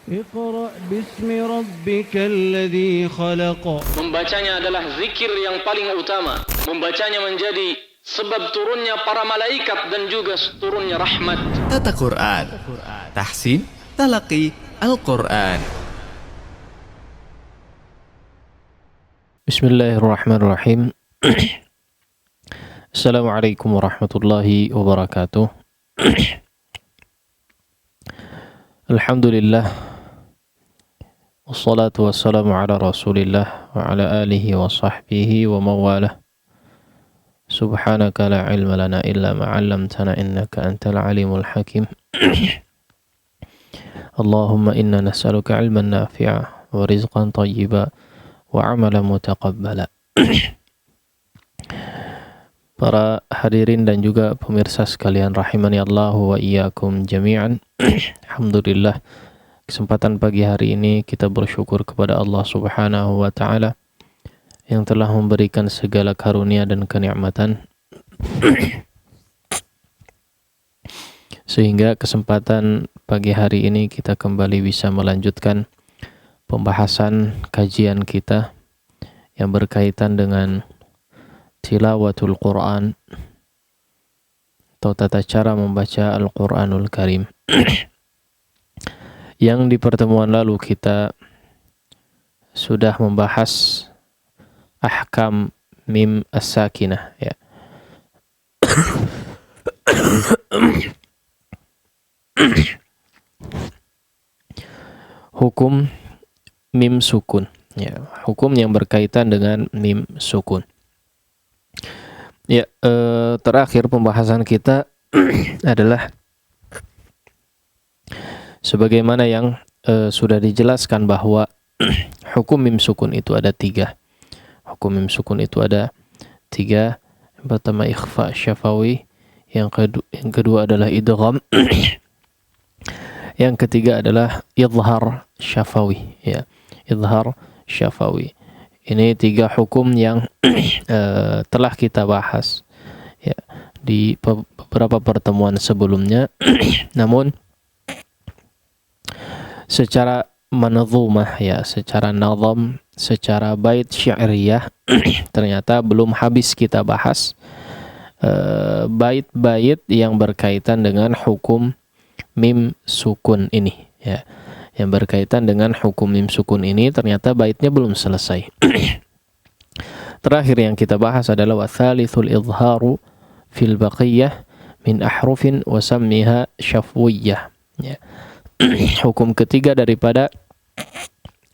Iqra' bismi rabbikal ladzi khalaq. Membacanya adalah zikir yang paling utama. Membacanya menjadi sebab turunnya para malaikat dan juga turunnya rahmat. Tata Quran, tahsin, talaqi, Al-Quran. Bismillahirrahmanirrahim. Assalamualaikum warahmatullahi wabarakatuh. Alhamdulillah, wassalatu wassalamu ala rasulillah wa ala alihi wa sahbihi wa mawalah. Subhanaka la ilma lana illa ma'allamtana innaka antal alimul hakim. Allahumma inna nas'aluka ilman nafi'a wa rizqan tayyiba wa amalan mutaqabbala. Para hadirin dan juga pemirsa sekalian rahimani Allah wa iyyakum jami'an. Alhamdulillah, kesempatan pagi hari ini kita bersyukur kepada Allah Subhanahu wa taala yang telah memberikan segala karunia dan kenikmatan sehingga kesempatan pagi hari ini kita kembali bisa melanjutkan pembahasan kajian kita yang berkaitan dengan tilawatul Quran atau tata cara membaca Al-Quranul Karim. Yang di pertemuan lalu kita sudah membahas ahkam mim as-sakinah, ya. Hukum mim sukun, ya, hukum yang berkaitan dengan mim sukun. Ya, terakhir pembahasan kita adalah sebagaimana yang sudah dijelaskan bahwa hukum mim sukun itu ada tiga. Hukum mim sukun itu ada tiga. Yang pertama ikhfa syafawi, yang kedua adalah idgham, yang ketiga adalah idhar syafawi, ya, idhar syafawi. Ini tiga hukum yang telah kita bahas, ya, di beberapa pertemuan sebelumnya. Namun secara manzumah, ya, secara nazam, secara bait syairiyah ternyata belum habis kita bahas bait-bait yang berkaitan dengan hukum mim sukun ini, ya. Yang berkaitan dengan hukum mim sukun ini ternyata baitnya belum selesai. Terakhir yang kita bahas adalah wathalithul idharu fil baqiyah min ahrufin wa sammiha syafwiyah, ya. Hukum ketiga daripada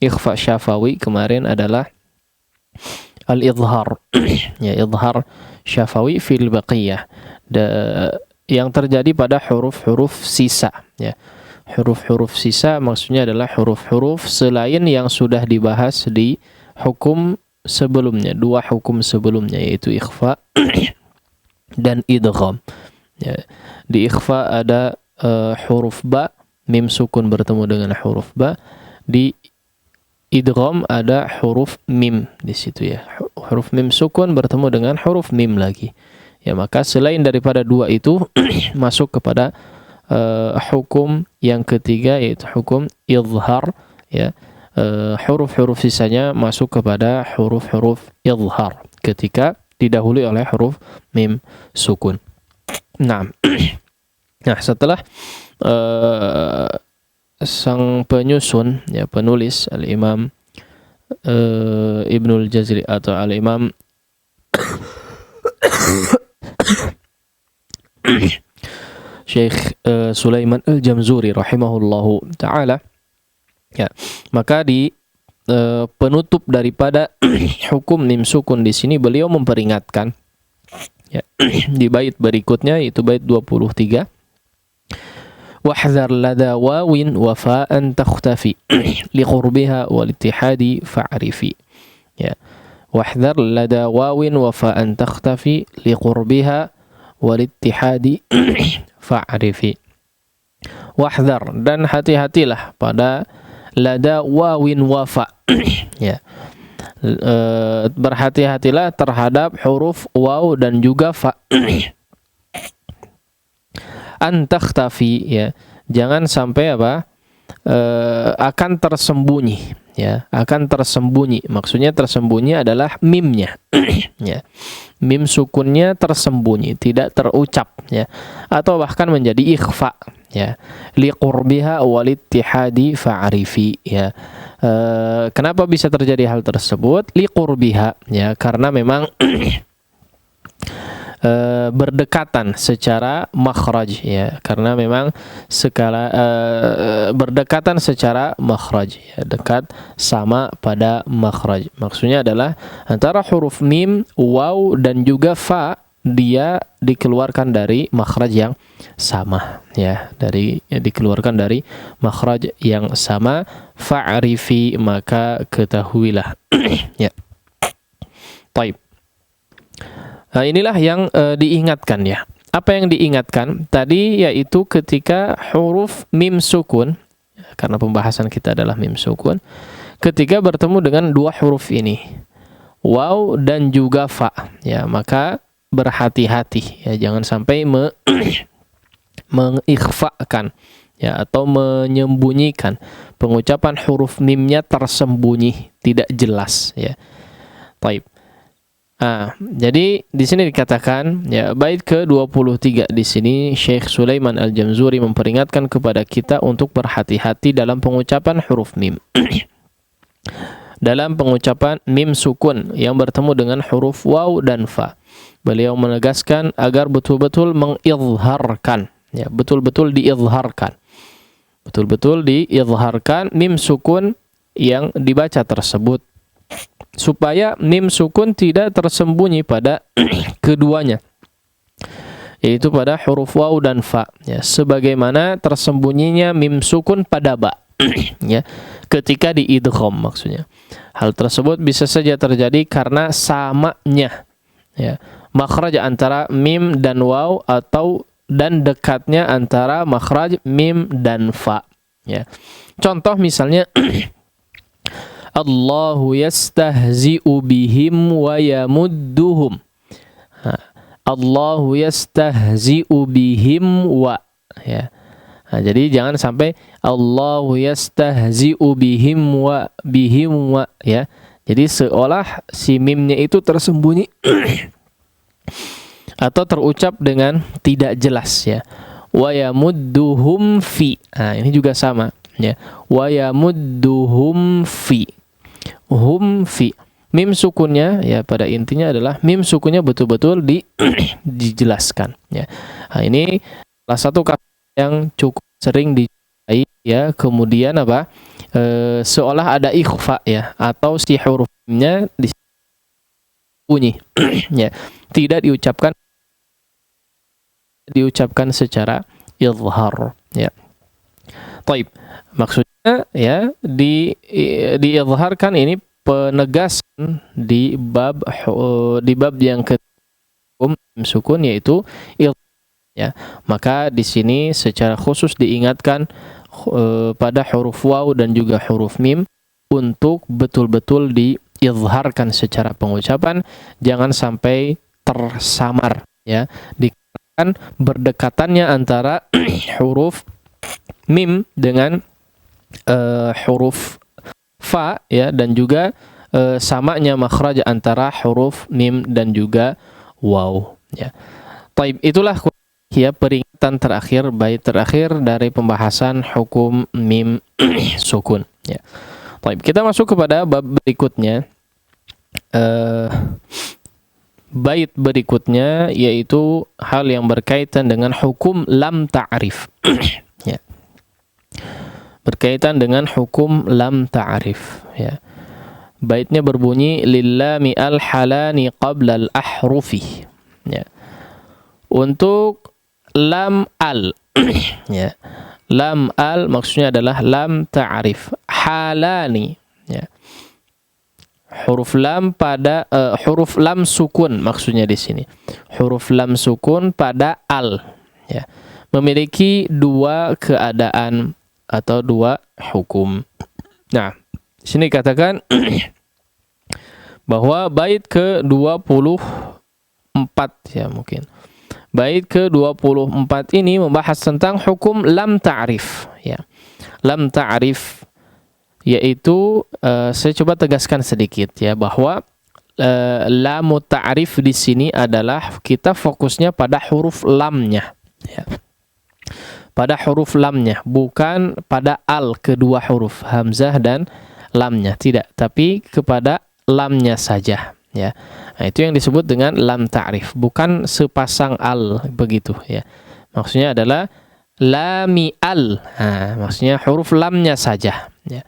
ikhfa syafawi kemarin adalah al-idhar, ya, idhar syafawi fil baqiyah, yang terjadi pada huruf-huruf sisa, ya. Huruf-huruf sisa maksudnya adalah huruf-huruf selain yang sudah dibahas di hukum sebelumnya, dua hukum sebelumnya, yaitu ikhfa dan idgham, ya. Di ikhfa ada huruf ba, mim sukun bertemu dengan huruf ba. Di idgham ada huruf mim di situ, ya. Huruf mim sukun bertemu dengan huruf mim lagi. Ya, maka selain daripada dua itu masuk kepada hukum yang ketiga, yaitu hukum izhar, ya. Huruf-huruf sisanya masuk kepada huruf-huruf izhar ketika didahului oleh huruf mim sukun. Nah, setelah sang penyusun, ya, penulis Al-Imam Ibnul Jazri atau Al-Imam Syekh Sulaiman Al-Jamzuri rahimahullahu ta'ala, ya, maka di penutup daripada hukum mim sukun di sini beliau memperingatkan, ya, di bait berikutnya, yaitu bait 23, wahdhar lada wawin wa fa'an takhtafi liqurbiha wal ittihadi fa'rifi, ya. Wahdhar lada wawin wa fa'an takhtafi liqurbiha wal ittihadi fa'rifi. Wahdhar, dan hati-hatilah pada lada wawin wa fa, ya. Berhati-hatilah terhadap huruf waw dan juga fa. An takhtafi, ya, jangan sampai apa? akan tersembunyi, ya, akan tersembunyi. Maksudnya tersembunyi adalah mimnya, ya, mim sukunnya tersembunyi, tidak terucap, ya, atau bahkan menjadi ikhfa, ya, liqurbiha walittihadi fa'arifi, ya. Kenapa bisa terjadi hal tersebut? Liqurbiha, ya, karena memang berdekatan secara makhraj, ya, karena memang berdekatan secara makhraj, ya, dekat sama pada makhraj. Maksudnya adalah antara huruf mim, waw dan juga fa, dia dikeluarkan dari makhraj yang sama, ya, dikeluarkan dari makhraj yang sama. Fa'rifi, maka ketahuilah. Ya. Taib. Nah, inilah yang diingatkan, ya. Apa yang diingatkan tadi yaitu ketika huruf mim sukun, karena pembahasan kita adalah mim sukun, ketika bertemu dengan dua huruf ini, waw dan juga fa, ya, maka berhati-hati, ya, jangan sampai mengikhfakan, ya, atau menyembunyikan pengucapan huruf mimnya tersembunyi, tidak jelas, ya. Taib. Jadi di sini dikatakan, ya, bait ke-23 di sini Syekh Sulaiman Al-Jamzuri memperingatkan kepada kita untuk berhati-hati dalam pengucapan huruf mim. Dalam pengucapan mim sukun yang bertemu dengan huruf waw dan fa. Beliau menegaskan agar betul-betul mengizharkan, ya, betul-betul diizharkan. Betul-betul diizharkan mim sukun yang dibaca tersebut, supaya mim sukun tidak tersembunyi pada keduanya, yaitu pada huruf waw dan fa, ya, sebagaimana tersembunyinya mim sukun pada ba, ya, ketika diidgham. Maksudnya hal tersebut bisa saja terjadi karena samanya, ya, makhraj antara mim dan waw, atau dan dekatnya antara makhraj mim dan fa, ya. Contoh misalnya Allahu yastahzi'u bihim wa yamudduhum. Allahu yastahzi'u bihim wa, ya. Jadi jangan sampai Allahu yastahzi'u bihim wa, ya. Jadi seolah si mimnya itu tersembunyi atau terucap dengan tidak jelas, ya. Wa yamudduhum fi. Ini juga sama, ya. Wa yamudduhum fi. Hum fi. Mim sukunnya, ya, pada intinya adalah mim sukunnya betul-betul dijelaskan, ya. Ini salah satu kasus yang cukup sering dijumpai, ya. Kemudian apa? Seolah ada ikhfa, ya, atau si hurufnya disembunyi, ya, tidak diucapkan secara izhar, ya. Taib. Maksudnya, ya, diizharkan ini penegasan di bab yang ke-3 sukun, yaitu ya. Maka di sini secara khusus diingatkan pada huruf waw dan juga huruf mim untuk betul-betul diizharkan secara pengucapan, jangan sampai tersamar, ya, dikarenakan berdekatannya antara huruf mim dengan huruf fa, ya, dan juga samanya makhraj antara huruf mim dan juga waw, ya. Taib, itulah, ya, peringatan terakhir, bait terakhir dari pembahasan hukum mim sukun, ya. Taib, kita masuk kepada bab berikutnya. Bait berikutnya yaitu hal yang berkaitan dengan hukum lam ta'rif. Ya. Berkaitan dengan hukum lam ta'rif, ya. Baitnya berbunyi lillami al-halani qabla al-ahrufi, ya. Untuk lam al, ya. Lam al maksudnya adalah lam ta'rif. Halani, ya. Huruf lam pada huruf lam sukun maksudnya di sini. Huruf lam sukun pada al, ya, memiliki dua keadaan atau dua hukum. Nah, di sini katakan bahwa bait ke-24, ya, mungkin. Bait ke-24 ini membahas tentang hukum lam ta'rif, ya. lam ta'rif, yaitu saya coba tegaskan sedikit ya, bahwa lam ta'rif di sini adalah kita fokusnya pada huruf lamnya ya. Pada huruf lamnya, bukan pada al kedua huruf hamzah dan lamnya, tidak, tapi kepada lamnya saja ya. Nah, itu yang disebut dengan lam ta'rif, bukan sepasang al begitu ya. Maksudnya adalah lami al. Nah, maksudnya huruf lamnya saja ya.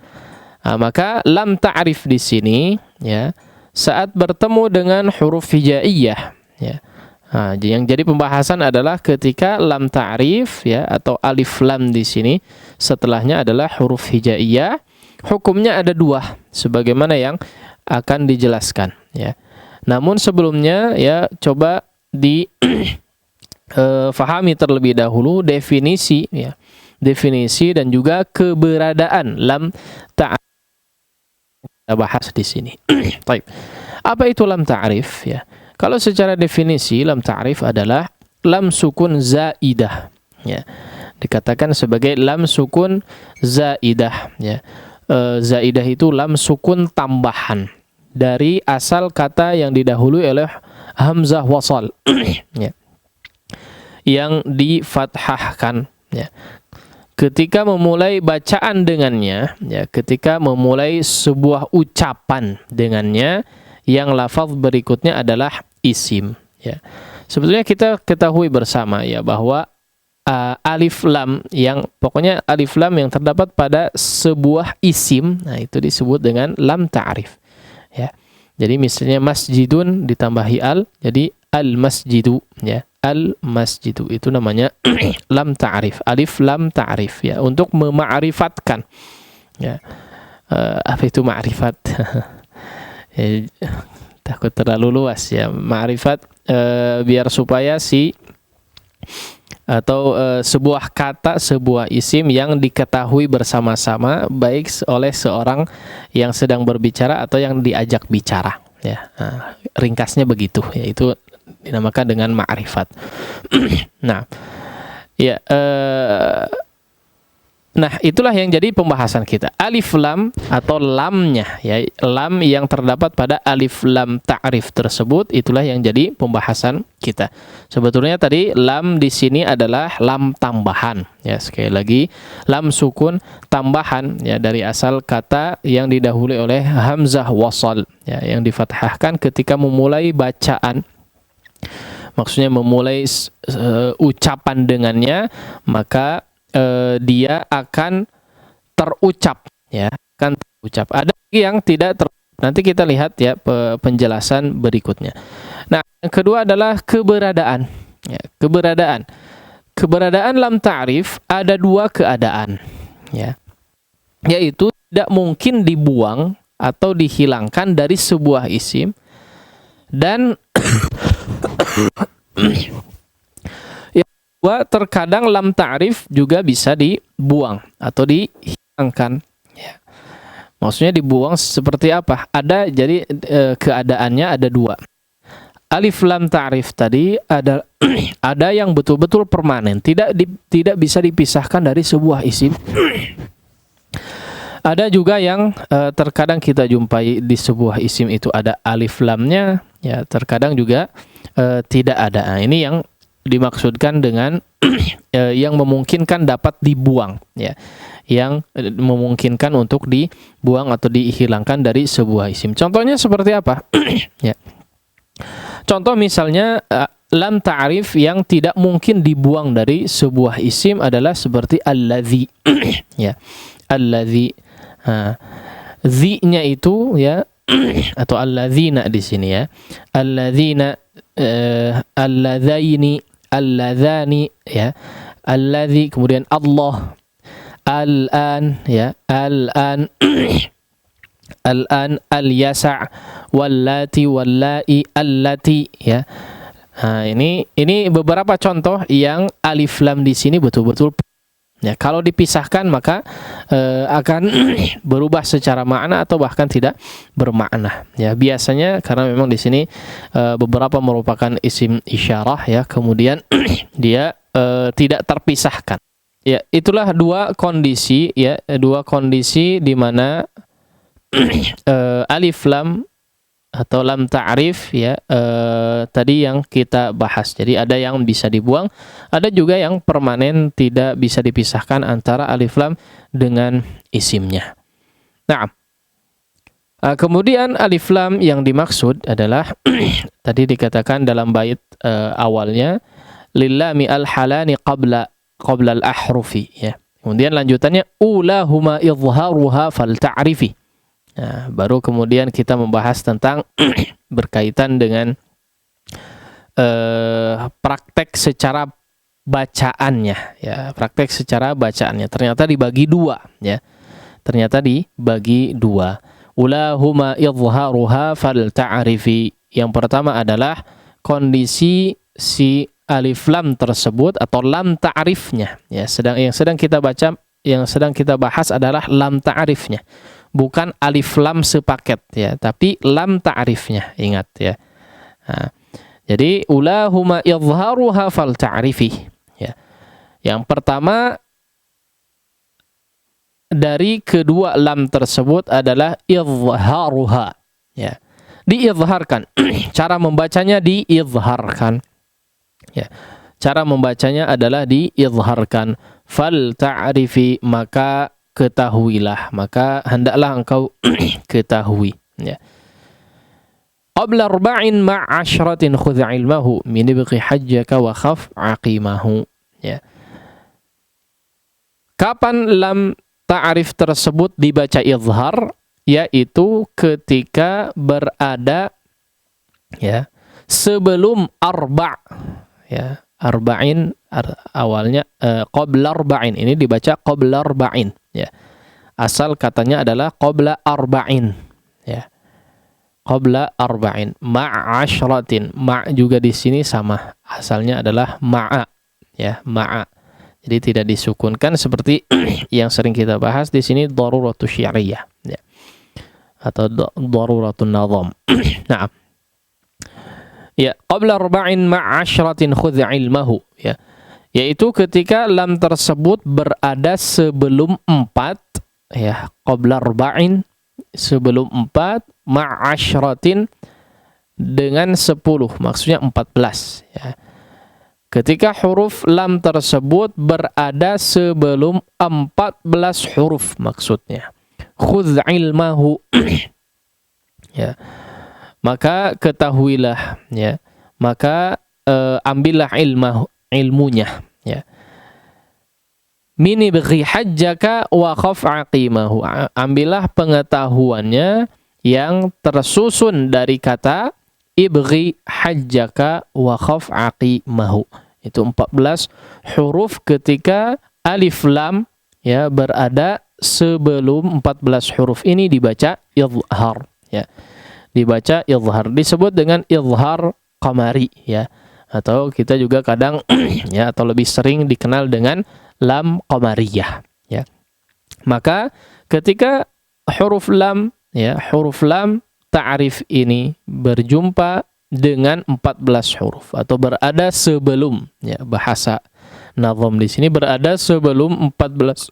Nah, maka lam ta'rif di sini ya saat bertemu dengan huruf hijaiyah ya. Nah, yang jadi pembahasan adalah ketika lam ta'rif ya atau alif lam di sini setelahnya adalah huruf hijaiyah, hukumnya ada dua sebagaimana yang akan dijelaskan ya. Namun sebelumnya ya coba di fahami terlebih dahulu definisi ya. Definisi dan juga keberadaan lam ta'rif kita bahas di sini. Baik. Apa itu lam ta'rif ya? Kalau secara definisi lam ta'rif adalah lam sukun zaidah ya. Dikatakan sebagai lam sukun zaidah ya. Zaidah itu lam sukun tambahan dari asal kata yang didahului oleh hamzah wasal ya. Yang difathahkan ya. Ketika memulai bacaan dengannya ya, ketika memulai sebuah ucapan dengannya, yang lafaz berikutnya adalah isim ya. Sebetulnya kita ketahui bersama ya bahwa alif lam yang pokoknya alif lam yang terdapat pada sebuah isim, nah itu disebut dengan lam ta'rif ya. Jadi misalnya masjidun ditambahi al, jadi al masjidu ya. Al masjidu itu namanya lam ta'rif, alif lam ta'rif ya, untuk mema'rifatkan ya. Apa itu ma'rifat? Ya, takut terlalu luas ya ma'rifat, biar supaya sebuah kata, sebuah isim yang diketahui bersama-sama baik oleh seorang yang sedang berbicara atau yang diajak bicara ya. Nah, ringkasnya begitu, yaitu dinamakan dengan ma'rifat. Nah, ya nah, itulah yang jadi pembahasan kita. Alif lam atau lamnya ya, lam yang terdapat pada alif lam ta'rif tersebut, itulah yang jadi pembahasan kita. Sebetulnya tadi lam di sini adalah lam tambahan ya. Sekali lagi, lam sukun tambahan ya dari asal kata yang didahului oleh hamzah wasal ya, yang difathahkan ketika memulai bacaan. Maksudnya memulai ucapan dengannya, maka dia akan terucap ya, akan terucap. Ada yang tidak terucap. Nanti kita lihat ya penjelasan berikutnya. Nah, yang kedua adalah keberadaan ya, keberadaan lam ta'rif ada dua keadaan ya, yaitu tidak mungkin dibuang atau dihilangkan dari sebuah isim, dan terkadang lam ta'rif juga bisa dibuang atau dihilangkan ya. Maksudnya dibuang seperti apa? Ada, jadi keadaannya ada dua. Alif lam ta'rif tadi ada ada yang betul-betul permanen, tidak bisa dipisahkan dari sebuah isim. Ada juga yang terkadang kita jumpai di sebuah isim itu ada alif lamnya ya, terkadang juga tidak ada. Nah, ini yang dimaksudkan dengan yang memungkinkan dapat dibuang ya, yang memungkinkan untuk dibuang atau dihilangkan dari sebuah isim. Contohnya seperti apa? Ya. Contoh misalnya lam ta'rif yang tidak mungkin dibuang dari sebuah isim adalah seperti alladzi ya, alladzi. Zi-nya itu ya atau alladzina di sini ya, alladzina, alladzaini, alladzani ya, alladzi, kemudian Allah, al-an ya, al-an, al-an, al-yasa', wallati, wallai, allati ya. Nah, ini beberapa contoh yang alif lam di sini betul-betul ya, kalau dipisahkan maka akan berubah secara makna atau bahkan tidak bermakna. Ya, biasanya karena memang di sini beberapa merupakan isim isyarah ya, kemudian dia tidak terpisahkan. ya itulah dua kondisi di mana alif lam atau lam ta'rif ya tadi yang kita bahas. Jadi ada yang bisa dibuang, ada juga yang permanen tidak bisa dipisahkan antara alif lam dengan isimnya. Nah, kemudian alif lam yang dimaksud adalah tadi dikatakan dalam bait awalnya lillami al-halani qabla al-ahrufi ya. Kemudian lanjutannya ulahuma idharuha fal ta'rifi. Nah, baru kemudian kita membahas tentang berkaitan dengan praktek secara bacaannya ya, praktek secara bacaannya ternyata dibagi dua ya. Ternyata dibagi dua. Ulahuma idharuha fal ta'rifi. Yang pertama adalah kondisi si alif lam tersebut atau lam ta'rifnya ya. Yang sedang kita bahas adalah lam ta'rifnya. Bukan alif lam sepaket ya, tapi lam ta'rifnya, ingat ya. Nah, jadi ulahuma idharuha fal ta'rifi ya. Yang pertama dari kedua lam tersebut adalah idharuha ya. Diizharkan. Cara membacanya diizharkan. Ya. Cara membacanya adalah diizharkan. Fal ta'rifi, maka ketahuilah, maka hendaklah engkau ketahui ya. Qabla arba'in ma'ashratin khudh ilmahu min ibqi hajjaka wa khaf aqimahu ya. Kapan lam ta'rif tersebut dibaca izhar? Yaitu ketika berada ya sebelum arba' ya. Arba'in awalnya qabla arba'in, ini dibaca qabla arba'in ya. Asal katanya adalah qabla arba'in ya. Qabla arba'in ma'ashratin, ma' juga di sini sama, asalnya adalah ma'a ya, ma'a. Jadi tidak disukunkan seperti yang sering kita bahas di sini daruratu syar'iyyah ya. Atau daruratun nazam. Nah, ya, qabla arba'in ma'ashratin khudh ilmahu ya. Yaitu ketika lam tersebut berada sebelum 4 ya, qabla arba'in sebelum 4 ma'ashratin dengan 10, maksudnya 14 ya. Ketika huruf lam tersebut berada sebelum 14 huruf maksudnya. Khudh ilmahu ya. Maka ketahuilah ya, maka ambillah ilmunya ya. Min ibghi hajjaka wa khaf aqimahu, ambillah pengetahuannya yang tersusun dari kata ibghi hajjaka wa khaf aqimahu. Itu 14 huruf ketika alif lam ya berada sebelum 14 huruf ini dibaca izhar ya. Dibaca izhar, disebut dengan izhar qamari ya, atau kita juga kadang ya, atau lebih sering dikenal dengan lam qamariyah ya. Maka ketika huruf lam ya, huruf lam ta'rif ini berjumpa dengan 14 huruf atau berada sebelum ya, bahasa nazam di sini berada sebelum 14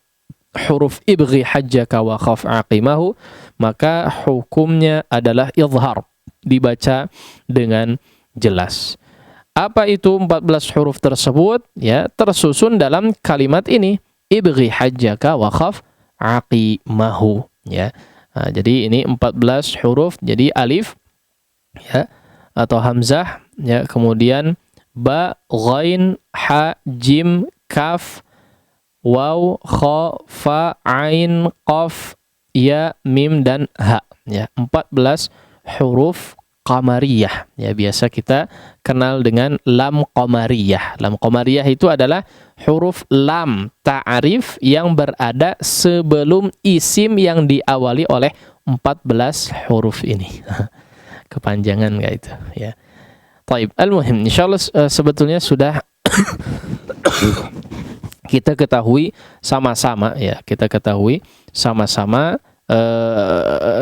huruf ibghi hajjaka wa khaf aqimahu, maka hukumnya adalah izhar, dibaca dengan jelas. Apa itu 14 huruf tersebut? Ya, tersusun dalam kalimat ini, ibghi hajjaka wa khaf aqimahu ya. Nah, jadi ini 14 huruf, jadi alif ya atau hamzah ya, kemudian ba, ghain, ha, jim, kaf, waw, kha, fa, ain, qaf, ya, mim, dan ha ya. 14 huruf qamariyah ya, biasa kita kenal dengan lam qamariyah. Lam qamariyah itu adalah huruf lam ta'rif yang berada sebelum isim yang diawali oleh 14 huruf ini. Kepanjangan nggak itu ya. Taib, al-muhim insyaallah sebetulnya sudah kita ketahui sama-sama ya, kita ketahui sama-sama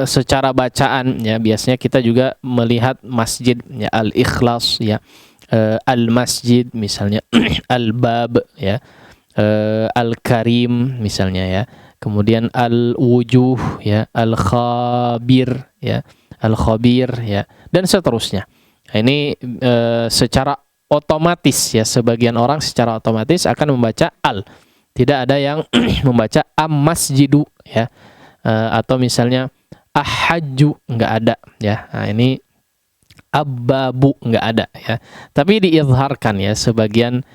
secara bacaan ya. Biasanya kita juga melihat masjid ya, al-ikhlas ya, al-masjid misalnya, al-bab ya, al-karim misalnya ya. Kemudian al-wujuh ya, al-khabir ya, al-khabir ya, dan seterusnya. Nah, ini secara otomatis ya, sebagian orang secara otomatis akan membaca al. Tidak ada yang membaca am-masjidu ya. Atau misalnya ahajju, enggak ada ya. Nah, ini abbabu enggak ada ya. Tapi diizharkan ya, sebagian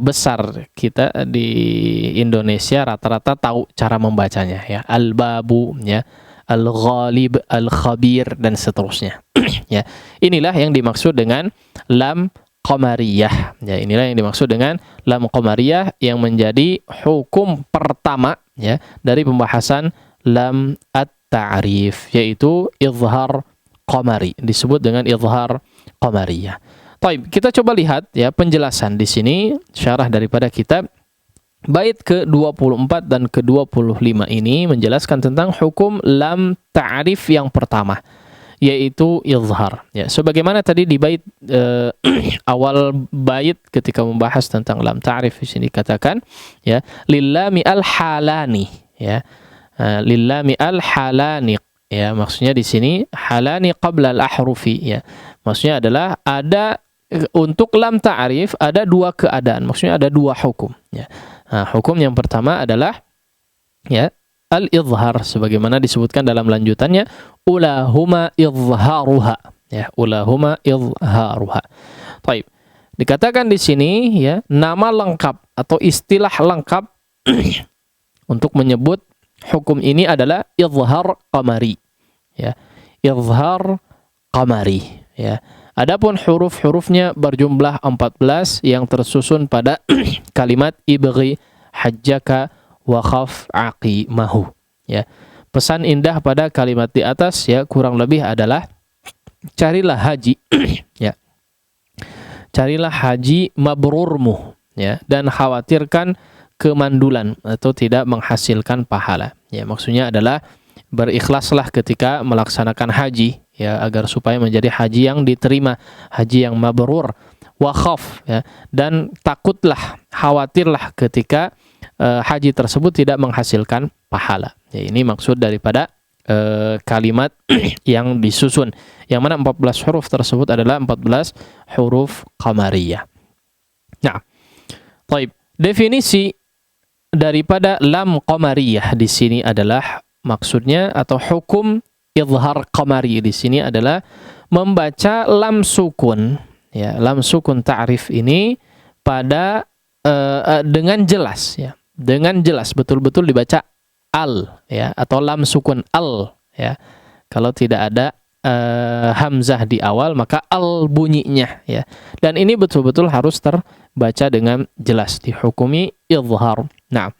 besar kita di Indonesia rata-rata tahu cara membacanya ya. Al-babu ya, al-ghalib, al-khabir dan seterusnya. Ya. Inilah yang dimaksud dengan lam qamariyah. Ya, inilah yang dimaksud dengan lam qamariyah yang menjadi hukum pertama ya dari pembahasan lam at-ta'rif, yaitu izhar qamari, disebut dengan izhar qamariyah. Baik, kita coba lihat ya penjelasan di sini, syarah daripada kitab. Bait ke-24 dan ke-25 ini menjelaskan tentang hukum lam ta'rif yang pertama, yaitu izhar. Ya, sebagaimana tadi di bait awal bait ketika membahas tentang lam ta'rif di sini katakan ya lillami al-halani ya. Lillami al-halani ya, maksudnya di sini halani qabla al-ahrufi ya. Maksudnya adalah ada untuk lam ta'rif ada dua keadaan, maksudnya ada dua hukum ya. Nah, hukum yang pertama adalah ya al-izhar sebagaimana disebutkan dalam lanjutannya, ulahuma izharuha ya, ulahuma izharuha. Baik. Dikatakan di sini ya, nama lengkap atau istilah lengkap untuk menyebut hukum ini adalah izhar qamari ya. Izhar qamari ya. Adapun huruf-hurufnya berjumlah 14 yang tersusun pada kalimat ibghi hajjaka wa khaf aqimahu ya. Pesan indah pada kalimat di atas ya kurang lebih adalah carilah haji ya. Carilah haji mabrurmu ya, dan khawatirkan kemandulan atau tidak menghasilkan pahala. Ya, maksudnya adalah berikhlaslah ketika melaksanakan haji ya, agar supaya menjadi haji yang diterima, haji yang mabrur. Wa khaf ya, dan takutlah, khawatirlah ketika haji tersebut tidak menghasilkan pahala. Ya, ini maksud daripada kalimat yang disusun, yang mana 14 huruf tersebut adalah 14 huruf qamariyah. Nah, baik, definisi daripada lam qamariyah di sini adalah maksudnya atau hukum izhar qamari di sini adalah membaca lam sukun ya, lam sukun ta'rif ini pada dengan jelas ya, dengan jelas betul-betul dibaca al ya, atau lam sukun al ya. Kalau tidak ada hamzah di awal maka al bunyinya ya. Dan ini betul-betul harus terbaca dengan jelas, dihukumi izhar. Nah,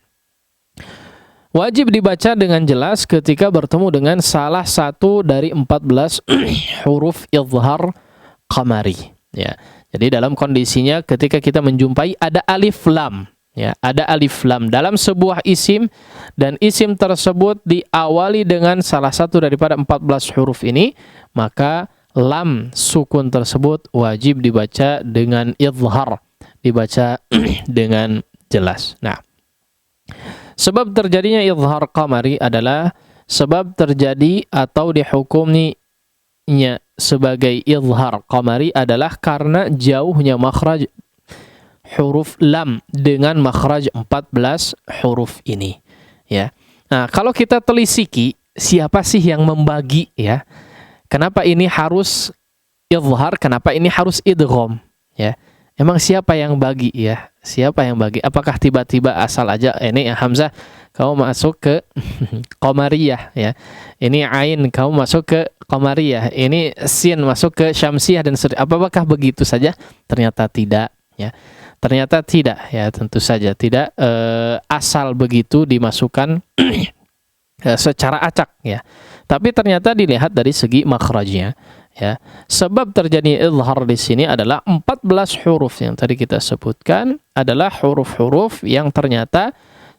wajib dibaca dengan jelas ketika bertemu dengan salah satu dari 14 huruf izhar qamari ya. Jadi dalam kondisinya ketika kita menjumpai ada alif lam ya, ada alif lam dalam sebuah isim dan isim tersebut diawali dengan salah satu daripada 14 huruf ini, maka lam sukun tersebut wajib dibaca dengan izhar, dibaca dengan jelas. Nah, sebab terjadinya izhar qamari adalah sebab terjadi atau dihukumnya sebagai izhar qamari adalah karena jauhnya makhraj huruf lam dengan makhraj 14 huruf ini ya. Nah, kalau kita telisiki siapa sih yang membagi ya? Kenapa ini harus izhar? Kenapa ini harus idgham ya? Emang siapa yang bagi ya? Siapa yang bagi? Apakah tiba-tiba asal aja ini ya, hamzah kamu masuk ke qamariyah ya. Ini ain kamu masuk ke qamariyah. Ini sin masuk ke syamsiyah dan apakah begitu saja? Ternyata tidak ya. Ternyata tidak ya, tentu saja tidak asal begitu dimasukkan secara acak ya. Tapi ternyata dilihat dari segi makhrajnya ya. Sebab terjadi izhar di sini adalah 14 huruf yang tadi kita sebutkan adalah huruf-huruf yang ternyata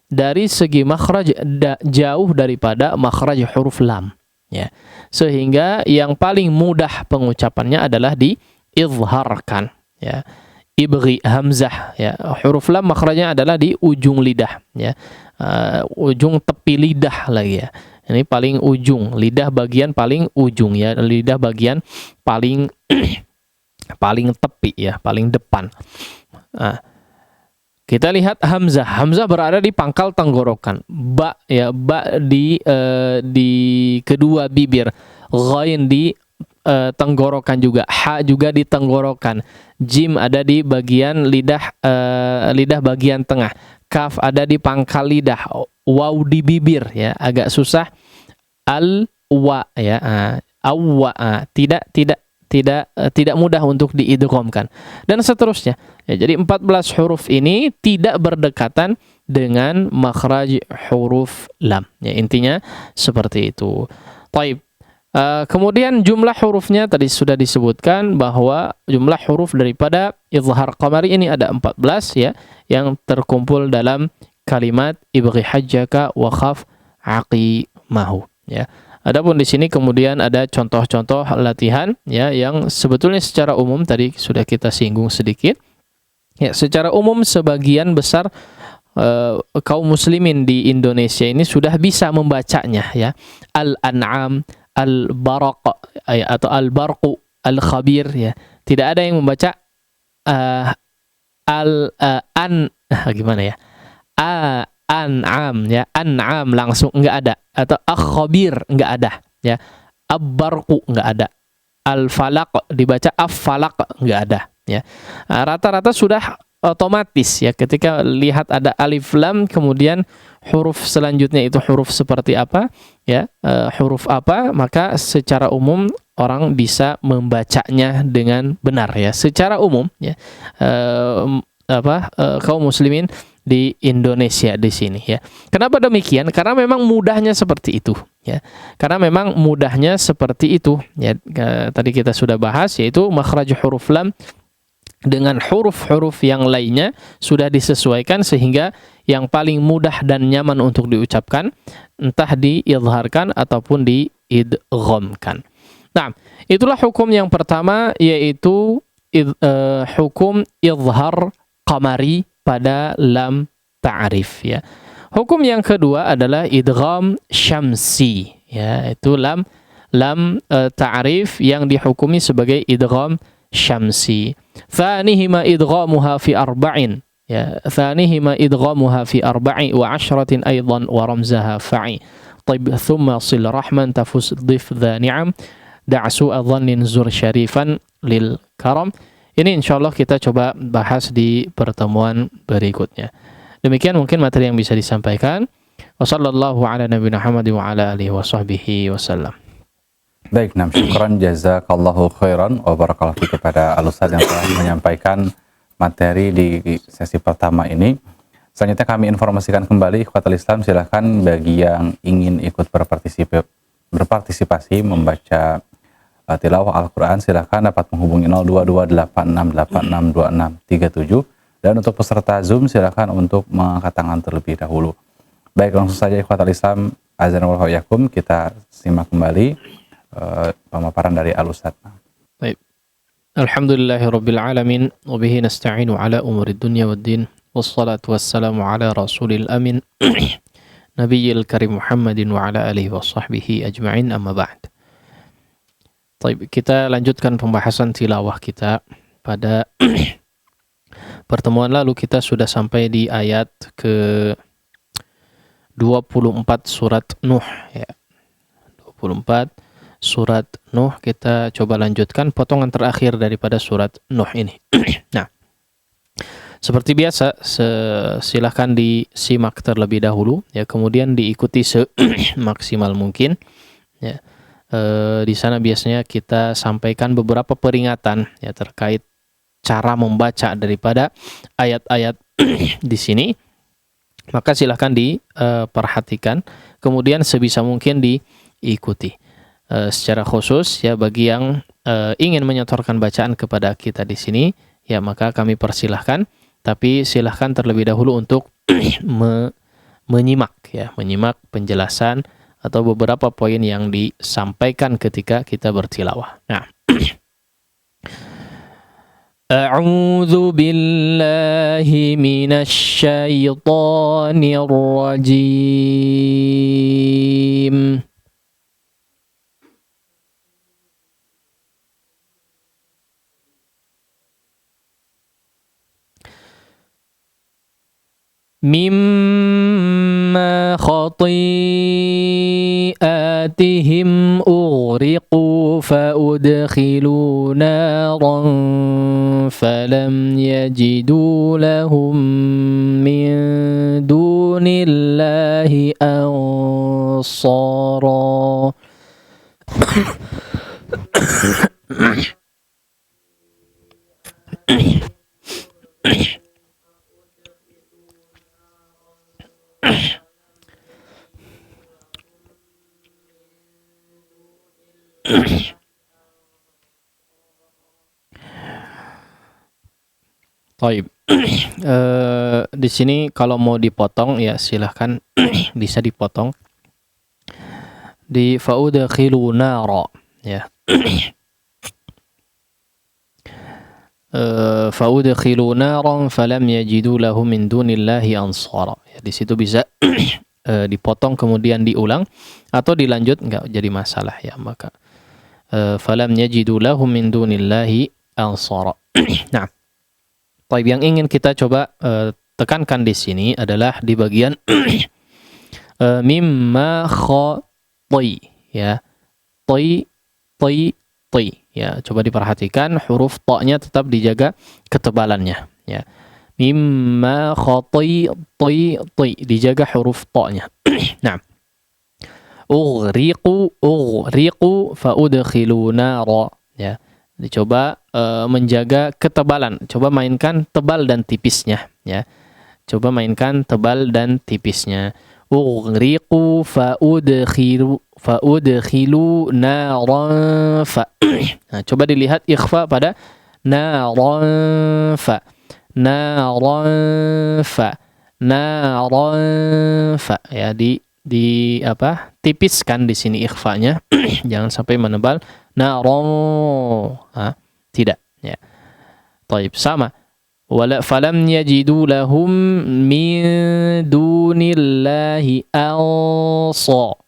dari segi makhraj jauh daripada makhraj huruf lam ya. Sehingga yang paling mudah pengucapannya adalah diizharkan ya. ibghi hamzah ya. Huruf lam makhrajnya adalah di ujung lidah ya. Ujung tepi lidah lagi ya. Ini paling ujung, lidah bagian paling ujung ya, lidah bagian paling paling tepi ya, paling depan. Nah, kita lihat hamzah. Hamzah berada di pangkal tenggorokan. Ba ya, ba di kedua bibir. Ghain di tenggorokan juga. Ha juga di tenggorokan. Jim ada di bagian lidah lidah bagian tengah. Kaf ada di pangkal lidah. Waw di bibir ya, agak susah. Al wa ya, awwa tidak mudah untuk diidghamkan dan seterusnya. Ya, jadi 14 huruf ini tidak berdekatan dengan makhraj huruf lam. Ya, intinya seperti itu. Taib. Kemudian jumlah hurufnya tadi sudah disebutkan bahwa jumlah huruf daripada izhar qamari ini ada 14 ya, yang terkumpul dalam kalimat ibghi hajjaka wa khaf aqimahu ya. Adapun di sini kemudian ada contoh-contoh latihan ya, yang sebetulnya secara umum tadi sudah kita singgung sedikit. Ya, secara umum sebagian besar kaum muslimin di Indonesia ini sudah bisa membacanya ya. Al-An'am, Al-Baraq atau Al-Barqu, Al-Khabir ya. Tidak ada yang membaca gimana ya? An'am ya, an'am langsung enggak ada, atau akhbir enggak ada ya, abbarqu enggak ada, al-falaq dibaca af-falaq enggak ada ya. Rata-rata sudah otomatis ya, ketika lihat ada alif lam kemudian huruf selanjutnya itu huruf seperti apa ya, huruf apa, maka secara umum orang bisa membacanya dengan benar ya, secara umum ya. Kaum muslimin di Indonesia di sini ya. Kenapa demikian? Karena memang mudahnya seperti itu ya. Karena memang mudahnya seperti itu ya. Tadi kita sudah bahas, yaitu makhraj huruf lam dengan huruf-huruf yang lainnya sudah disesuaikan sehingga yang paling mudah dan nyaman untuk diucapkan entah diizharkan ataupun diidghamkan. Nah, itulah hukum yang pertama, yaitu hukum izhar qamari pada lam ta'rif ya. Hukum yang kedua adalah idgham syamsi ya, itu lam ta'rif yang dihukumi sebagai idgham syamsi. Thanihima idghamuha fi arba'in ya, thanihima idghamuha fi arba'i wa 'ashratin aidan wa ramzaha fa'i. Taib thumma sil rahman tafus dhif dha ni'am da'su adhannin zur syarifan lil karam. Ini insyaallah kita coba bahas di pertemuan berikutnya. Demikian mungkin materi yang bisa disampaikan. Wassallallahu ala nabiyina Muhammad wa ala alihi wa sahbihi wasallam. Baik, syukran jazakallahu khairan wa barakallahu fi kepada Al-Ustaz yang telah menyampaikan materi di sesi pertama ini. Selanjutnya kami informasikan kembali ikhwatul Islam, silakan bagi yang ingin ikut berpartisipasi membaca tilawah Al-Quran, silakan dapat menghubungi 022868662637, dan untuk peserta Zoom silakan untuk mengangkat tangan terlebih dahulu. Baik, langsung saja ikhwatul Islam, azan wa yakum, kita simak kembali pemaparan dari Al-Ustaz. Baik. Alhamdulillahirabbil alamin wa bihi nasta'inu ala umurid dunya waddin wassalatu wassalamu ala rasulil amin nabiyil karim Muhammadin wa ala alihi wa sahbihi ajma'in, amma ba'd. Baik, kita lanjutkan pembahasan tilawah kita. Pada pertemuan lalu kita sudah sampai di ayat ke 24 surat Nuh ya. 24 surat Nuh, kita coba lanjutkan potongan terakhir daripada surat Nuh ini. Nah, seperti biasa silahkan disimak terlebih dahulu ya, kemudian diikuti semaksimal mungkin ya. Di sana biasanya kita sampaikan beberapa peringatan ya terkait cara membaca daripada ayat-ayat di sini. Maka silahkan diperhatikan, kemudian sebisa mungkin diikuti. Secara khusus ya bagi yang ingin menyetorkan bacaan kepada kita di sini ya, maka kami persilahkan, tapi silahkan terlebih dahulu untuk menyimak penjelasan atau beberapa poin yang disampaikan ketika kita bertilawah. Nah, A'udzu billahi minasy syaithanir rajim. Mimma khati'atihim ughriqu fa'udkhilu naran falam yajidu lahum min dunillahi ansara. Taib. Di sini kalau mau dipotong ya silahkan bisa dipotong di faudkhilu nara ya. Faudkhilu naran falam yajidu lahum min dunillahi ansara. Ya, di situ bisa dipotong kemudian diulang atau dilanjut enggak jadi masalah ya, maka falam yajidu lahum min dunillahi ansara. Nah, baik, yang ingin kita coba tekankan di sini adalah di bagian mimma khati ya. Ti ya, coba diperhatikan huruf ta-nya tetap dijaga ketebalannya ya. Mimma khati dijaga huruf ta-nya. Nah, ughriqu fa udkhilu nara ya. Dicoba menjaga ketebalan. Coba mainkan tebal dan tipisnya ya. Coba mainkan tebal dan tipisnya. Ughriqu fa udkhilu naran fa. Nah, coba dilihat ikhfa pada naran fa. Naran fa ya, di apa? Tipiskan di sini ikhfanya. Jangan sampai menebal. Naron, tidak ya. Taib, sama. Wala falam yajidu lahum min dunillahi ansa.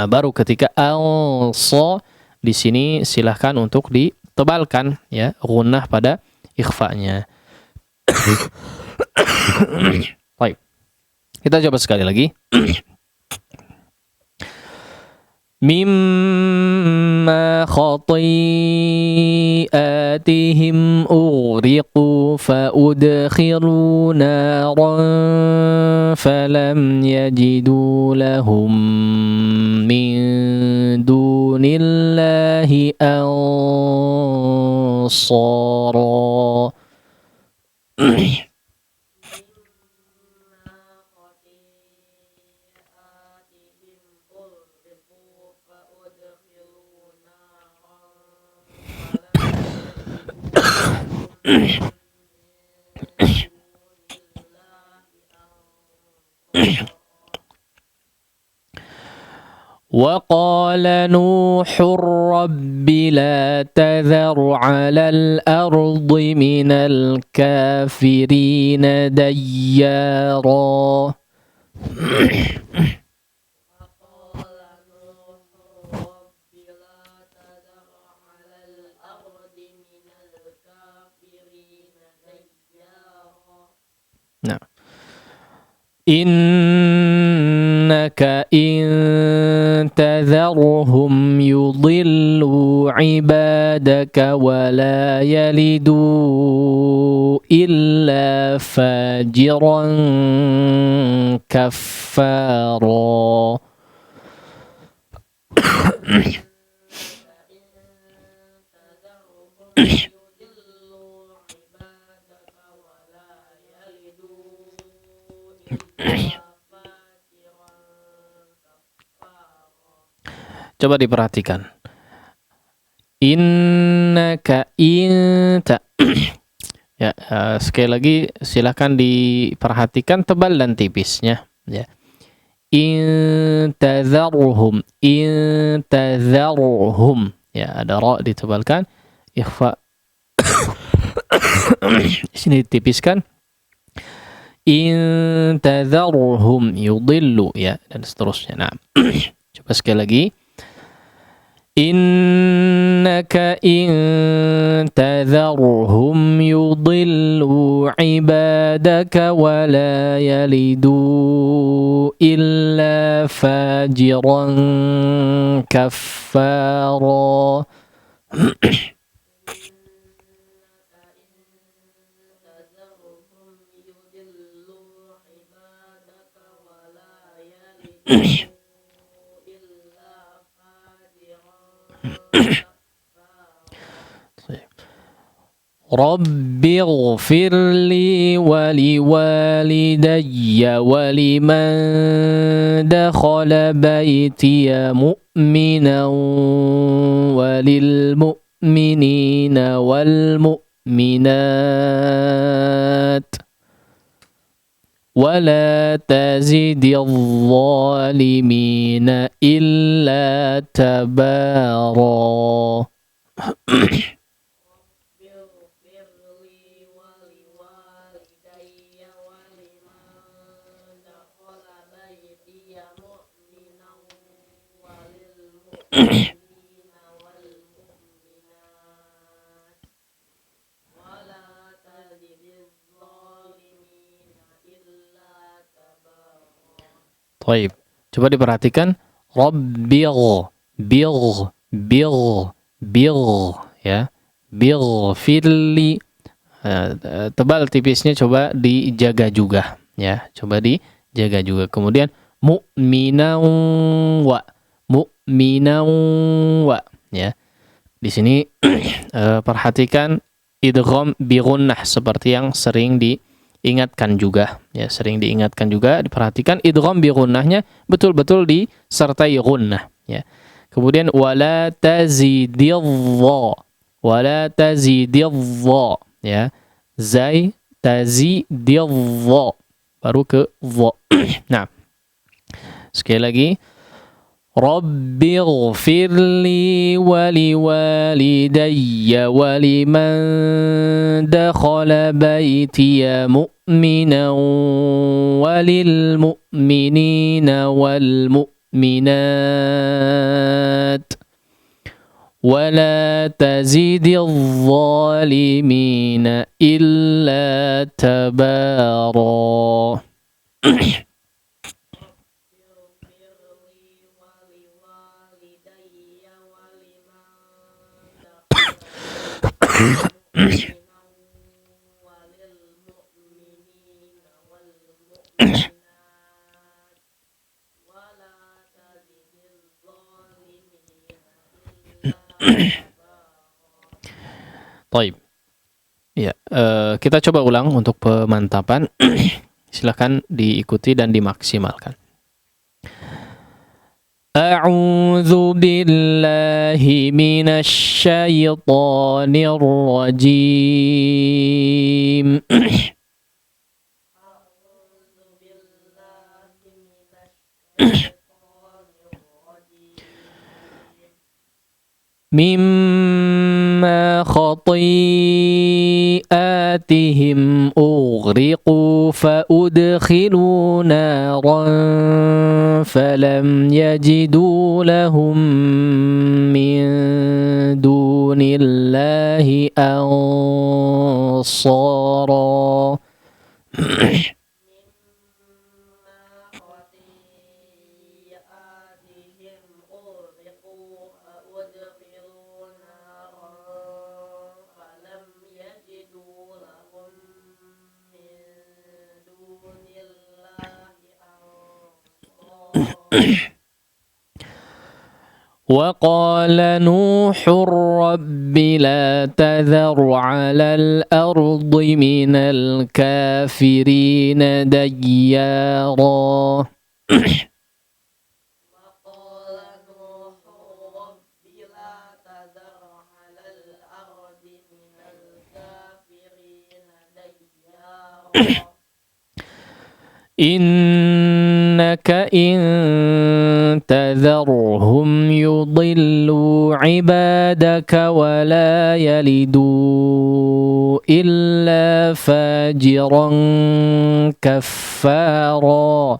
Baru ketika ansa di sini silahkan untuk ditebalkan ya, gunnah pada ikhfanya. Baik. Kita coba sekali lagi. Mimma khati'atihim ughriqu fa'udkhilu naran falam yajidu lahum min dunillahi ansara. وقال نوح رب لا تذر على الأرض من الكافرين ديارا. Nah, innaka in tadharhum yudillu ibadaka wa la yalidu illa fajiran kaffara. Coba diperhatikan. Innaka inta. Ya, sekali lagi silakan diperhatikan tebal dan tipisnya ya. Intadharhum ya, ada ra ditebalkan, ikhfa Di sini ditipiskan in tadharhum yudillu, ya, dan seterusnya. Nah, coba sekali lagi. Innaka in tadharhum yudillu ibadaka wa la yalidu illa fajiran kaffara. Rabbi ighfirli wa liwalidayya wa liman dakhala baytiya mu'minan wa lil mu'minina wal mu'minat wa la tazidil zalimina illa tabara. Baik, coba diperhatikan Rabbil ya, firli, tebal tipisnya coba dijaga juga, ya, coba dijaga juga. Kemudian mu'minan wa, ya. Di sini perhatikan idgham bi gunnah seperti yang sering diingatkan juga, ya, sering diingatkan juga. Diperhatikan idgham bi gunnahnya betul-betul disertai gunnah, ya. Kemudian wala tazididh, ya, zai tazididh, baru ke dha. Nah, sekali lagi Rabbi ighfirli wa liwalidayya wa liman dakhala baytiya mu'minan wa lil mu'minina wal mu'minat wa la tazidil zalimina illa tabara. Baik. Ya, kita coba ulang untuk pemantapan. Silakan diikuti dan dimaksimalkan. A'udzu billahi minasy syaithanir rajim. Mimma khati'atihim ughriqu fa udkhilu naran falam yajidu lahum min dunillahi ansara. وقال نوح رب لا تذر على الأرض من الكافرين ديارا. إنك إن تذرهم تذرهم يضلوا عبادك ولا يلدوا إلا فاجرا كفارا.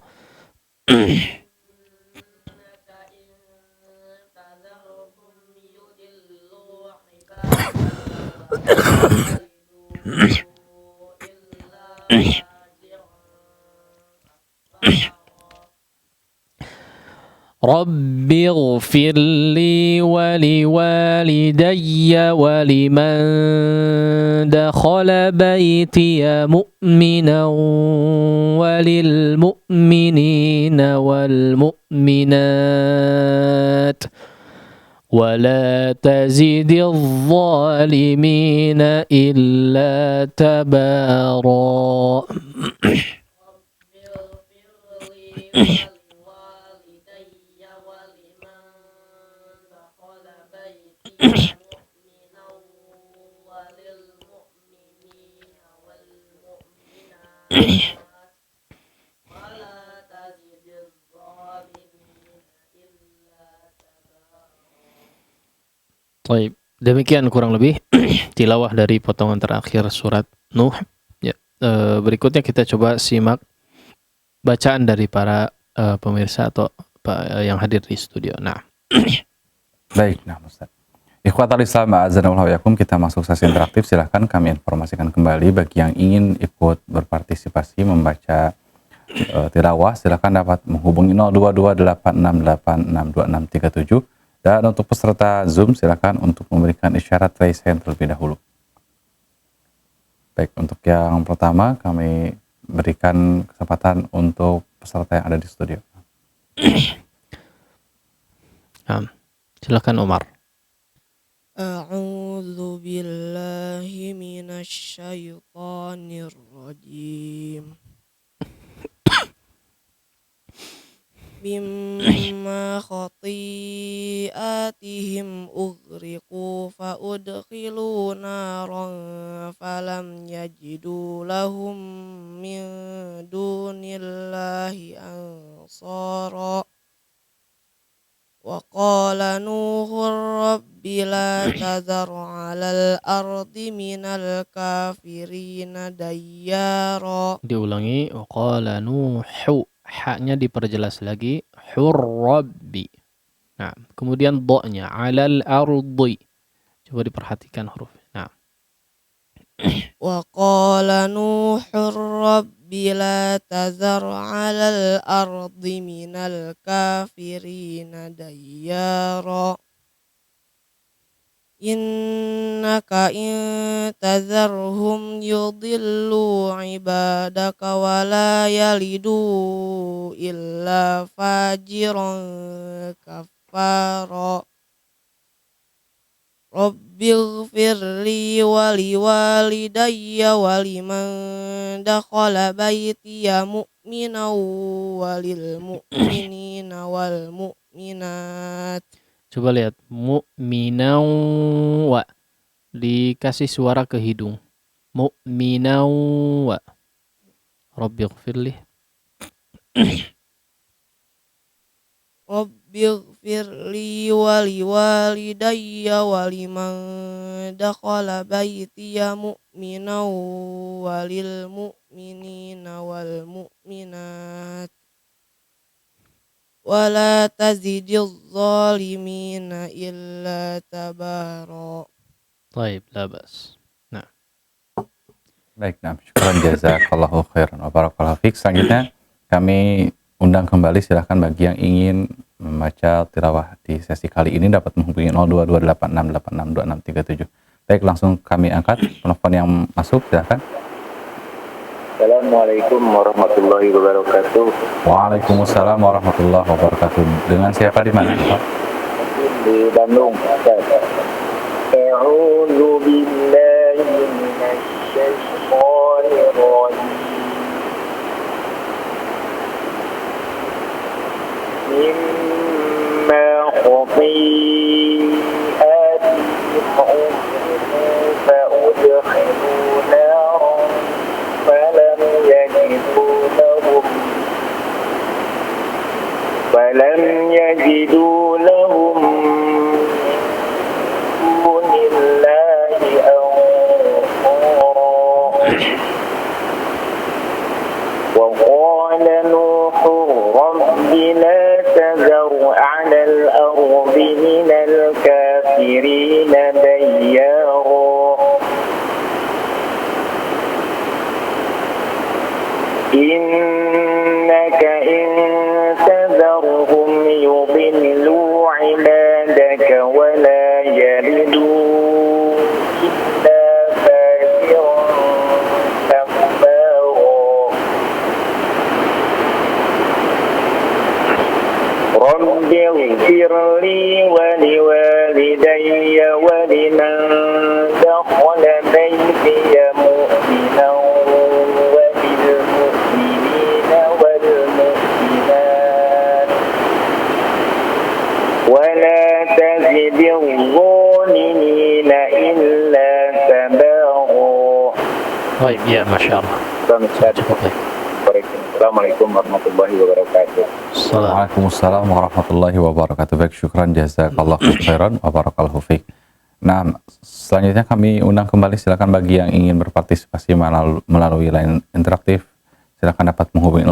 رب اغفر لي ولوالدي ولمن دخل بيتي مؤمنا وللمؤمنين والمؤمنات ولا تزد الظالمين إلا تبارا. Baik, demikian kurang lebih tilawah dari potongan terakhir surat Nuh. Ya, berikutnya kita coba simak bacaan dari para pemirsa atau yang hadir di studio. Nah, Baik, nah Ustaz. Ikhwatal Islam, a'azanallahu wa iyyakum, kita masuk sesi interaktif. Silahkan kami informasikan kembali bagi yang ingin ikut berpartisipasi membaca tilawah, silahkan dapat menghubungi 0228686267. Dan untuk peserta Zoom, silakan untuk memberikan isyarat raise hand terlebih dahulu. Baik, untuk yang pertama kami berikan kesempatan untuk peserta yang ada di studio. Silakan Umar. A'udzu billahi minasyaitonir rajim. Mimma khati'atihim ughriqu fa udkhilu naran falam yajidu lahum min dunillahi ansara. Wa qala Nuhur rabbi la tadhar 'alal ardi minal kafirina dayyara. Diulangi, wa qala Nuhu, haknya diperjelas lagi, hurrabbi. Nah, kemudian do-nya 'alal ardi. Coba diperhatikan huruf. Nah. Wa qala Nuhur rabbi la tazar 'alal ardi minal kafirina dayyara. Innaka in tazarhum yudillu ibadaka wa la yalidu illa fajiran kafara. Rabbighfirli wa liwalidayya wa liman dakhala baytiya mu'minan wa lil mu'minina wal mu'minat. Coba lihat, mu'minau wa, dikasih suara ke hidung. Mu'minau wa. Rabbighfirli. Rabbighfirli wa liwalidayya wa liman dakhala baytiya mu'minan wa lil mu'minina wal mu'minat. Wala tazidiz zalimina illa tabara. Baik, labas. Nah. Baik, nah, syukran jazakallahu khairan wa barakallahu fiik. Selanjutnya kami undang kembali, silahkan bagi yang ingin membaca tilawah di sesi kali ini dapat menghubungi 0228686267. Baik, langsung kami angkat telepon yang masuk, silahkan. Assalamualaikum warahmatullahi wabarakatuh. Waalaikumsalam warahmatullahi wabarakatuh. Dengan siapa di mana? Di Bandung. A'udzu billahi minasy syaithanir rajim. Mimma khati'atihim fa udkhilu naran فلم يجدوا لهم ديارا إنك إن تذرهم يضلوا عبادك ولا يلدوا إلا فاجرا كفارا رب اغفر لي ولوالدي ولمن دخل بيتي مؤمنا وللمؤمنين والمؤمنات ولا تزد الظالمين إلا تبارا. Baik, ya, masya Allah. Cukup baik. Assalamualaikum warahmatullahi wabarakatuh. Waalaikumsalam warahmatullahi wabarakatuh. Baik, syukran jazakallahu khairan wa barakallahu fiik. Nah, selanjutnya kami undang kembali, silakan bagi yang ingin berpartisipasi melalui line interaktif, silakan dapat menghubungi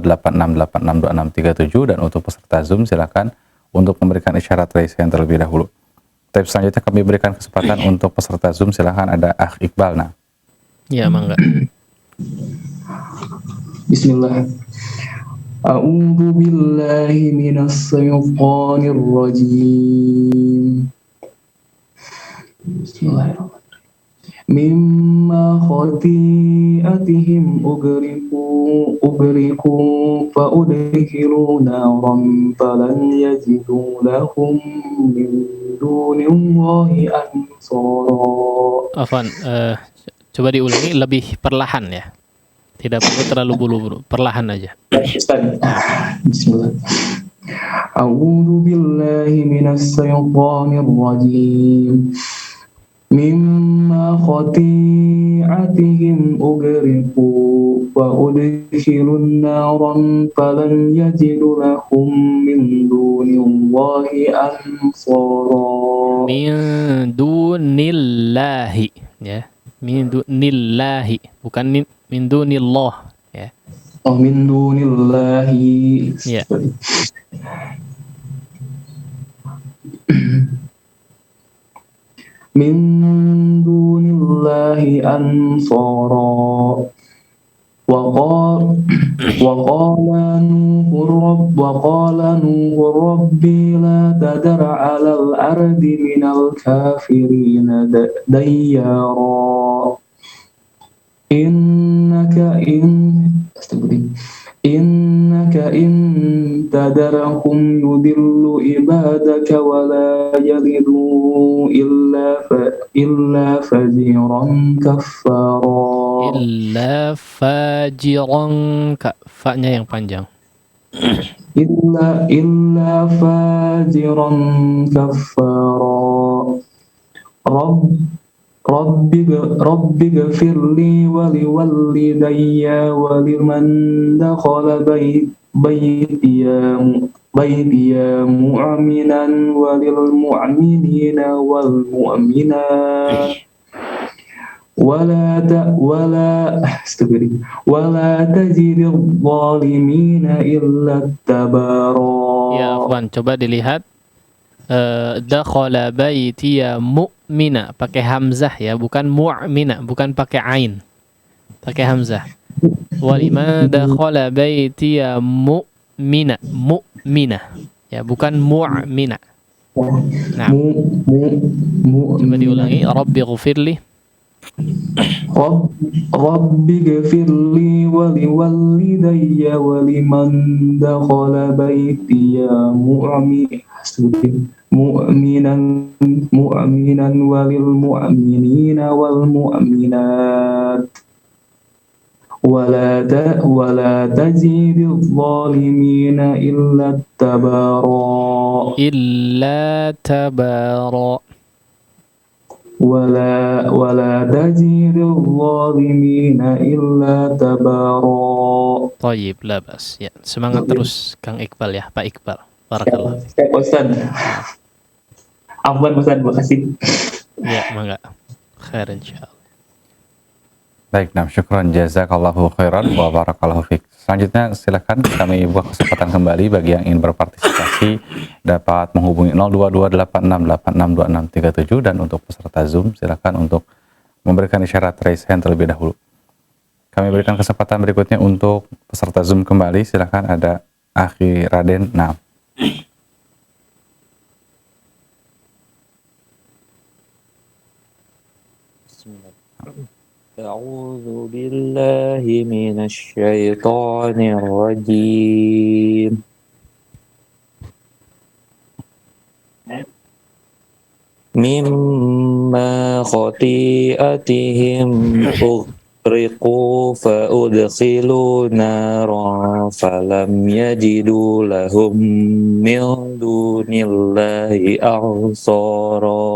022868662637, dan untuk peserta Zoom silakan untuk memberikan isyarat raise hand terlebih dahulu. Tapi selanjutnya kami berikan kesempatan untuk peserta Zoom, silakan ada Akh Iqbal. Nah. Ya, mangga. Bismillah. A'udzu billahi minas syaitonir rajim. Bismillahirrahmanirrahim. Mimma khati'atihim ugriku fa udkhilu naran falan yajidu lahum min dunillahi ansara. Afwan, coba diulangi lebih perlahan ya. Tidak perlu terlalu buru-buru, perlahan aja. Bismillah. A'udzu billahi minas syaitonir rajim. Mimma khati'atihim ugriku wa udkhilun naran falan yajidu lahum min dunillahi ansara. Min dunillahi, ya. Min dunillahi, bukan min dunillah, ya. Oh, min dunillahi. Ya. Min dunillahi ansara wa qala nuhu rabbi la tadar 'alal ardi minal kafirina dayyara innaka in tadarahum yudillu ibadaka wa la yalidu illa fajiran kaffara. Illa fajiran, fa-nya yang panjang. Illa fajiran kaffara. Rabbi ghafirli wa liwalidayya wa liman dakhala baytiya mu'minan wa lil mu'minina wal mu'minat wala tajidil zalimina illa tabara. Ya, Afwan, coba dilihat. Dakhala baitiya mu'mina, pakai hamzah ya, bukan mu'mina, bukan pakai ain, pakai hamzah. Walima dakhala baitiya mu'mina, ya, bukan mu'mina. Nah, coba diulangi. Rabbi ghfirli. Rabbi ghfirli wa liwalidayya wa liman dakhala baitiya mu'minan walil mu'minina wal mu'minat wala tajidil zalimina illa tabara. Wala tajidil zalimina illa tabara. Thayyib, labas. Ya, semangat terus Kang Iqbal ya, Pak Iqbal. Barakallah. Ustaz. Afwan Ustaz, makasih. Ya, mangga. Khair insyaallah. Baik, nah, syukran jazakallahu khairan wa barakallahu fiik. Selanjutnya silakan kami buka kesempatan kembali bagi yang ingin berpartisipasi dapat menghubungi 0228686267 dan untuk peserta Zoom silakan untuk memberikan isyarat raise hand terlebih dahulu. Kami berikan kesempatan berikutnya untuk peserta Zoom kembali, silakan ada Akhi Raden. Nah. أعوذ بالله من الشيطان الرجيم مما خطيئتهم أغرقوا فأدخلوا نارا فلم يجدوا لهم من دون الله أنصارا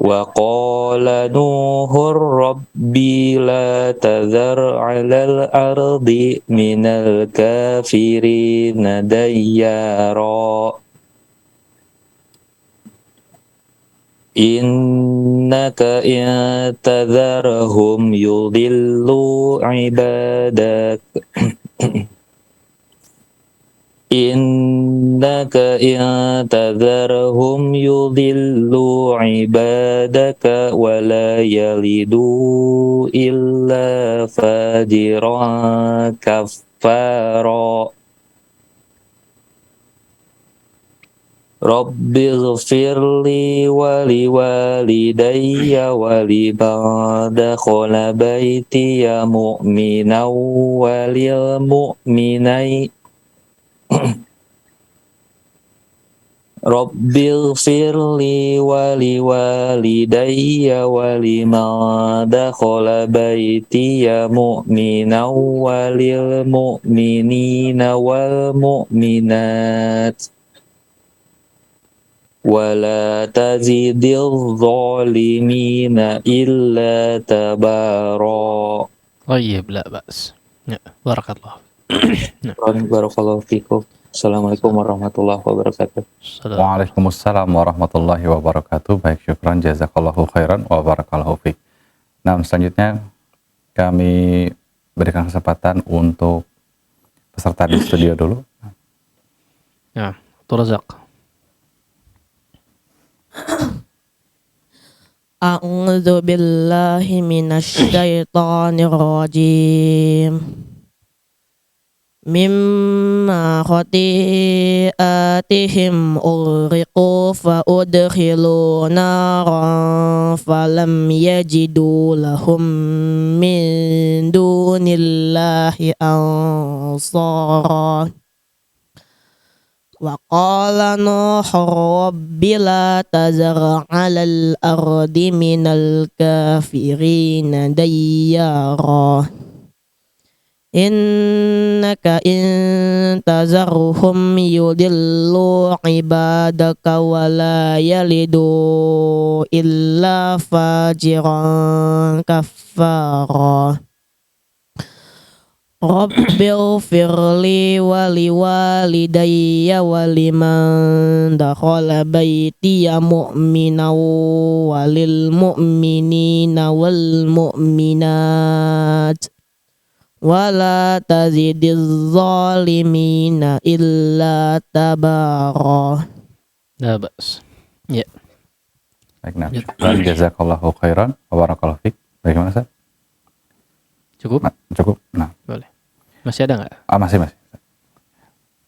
وقال نوح ربي لا تذر على الأرض من الكافرين ديارا إنك إن تذرهم يضلوا عبادك إنك إن تذرهم يضلوا عبادك ولا يلدوا إلا فاجرا كفارا رب اغفر لي ولوالدي ولمن دخل بيتي مؤمنا وللمؤمنين رب اغفر لي ولوالدي ولمن دخل بيتي مؤمنا وللمؤمنين والمؤمنات ولا تزد الظالمين إلا تبارا. طيب لا بأس. بارك الله. Barakallahu fikum. Assalamualaikum warahmatullahi wabarakatuh. Waalaikumsalam warahmatullahi wabarakatuh. Baik, syukran, jazakallahu khairan wa barakallahu fiik. Nah, selanjutnya kami berikan kesempatan untuk peserta di studio dulu. Ya, Turazak. A'udzu billahi minasy syaithanir rajim. Mimma khati'atihim ughriqu fa udkhilu naran falam yajidu lahum min dunillahi ansara. Wa qala Nuhu rabbi la tazar 'alal ardi minal kafirina dayyara innaka in tazarhum yudillu ibadaka wa la yalidu illa fajiran kaffara. Rabbighfir li wa liwalidayya wa liman dakhala baytiya mu'minan wa lil mu'minina wal mu'minat wa la tazidiz zalimina illa tabara. La ba'as. Ya. Baik, nah, syukran, jazakallahu khairan wa barakallahu fiik. Bagaimana, Ustaz? Cukup? Nah, cukup. Nah. Boleh. Masih ada nggak? Masih.